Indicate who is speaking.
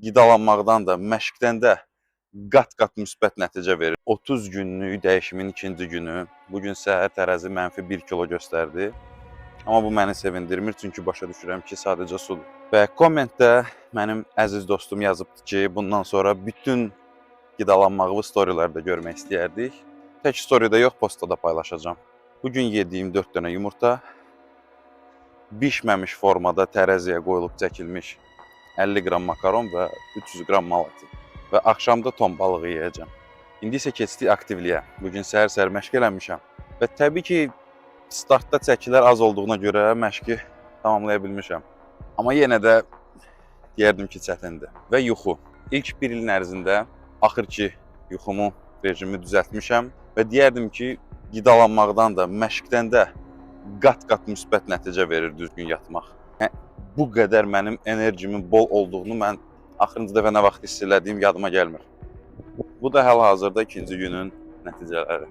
Speaker 1: qidalanmaqdan da, məşqdən də qat-qat müsbət nəticə verir. 30 günlük dəyişimin ikinci günü. Bugün səhər tərəzi -1 kilo göstərdi. Amma bu məni sevindirmir, çünki başa düşürəm ki, sadəcə sudur. Və kommentdə mənim əziz dostum yazıbdı ki, bundan sonra bütün qidalanmağı storylərdə görmək istəyərdik. Tək storydə yox, postda da paylaşacağam. Bugün yediyim 4 dənə yumurta, bişməmiş formada tərəziyə qoyulub çəkilmiş 50 qram makaron və 300 qram mal əti. Və axşamda ton balığı yeyəcəm. İndi isə keçdik aktivliyə. Bugün səhər-səhər məşq eləmişəm. Və təbii ki, startda çəkilər az olduğuna görə məşqi tamamlaya bilmişəm. Amma yenə də deyərdim ki, çətindir. Və yuxu. İlk bir ilin ərzində axır ki, yuxumu, rejimi düzəltmişəm və deyərdim ki, qidalanmaqdan da, məşqdən də qat-qat müsbət nəticə verir düzgün yatmaq. Bu qədər mənim enerjimin bol olduğunu mən axırıncı dəfə nə vaxt hiss elədiyim yadıma gəlmir. Bu da hal-hazırda ikinci günün nəticələri.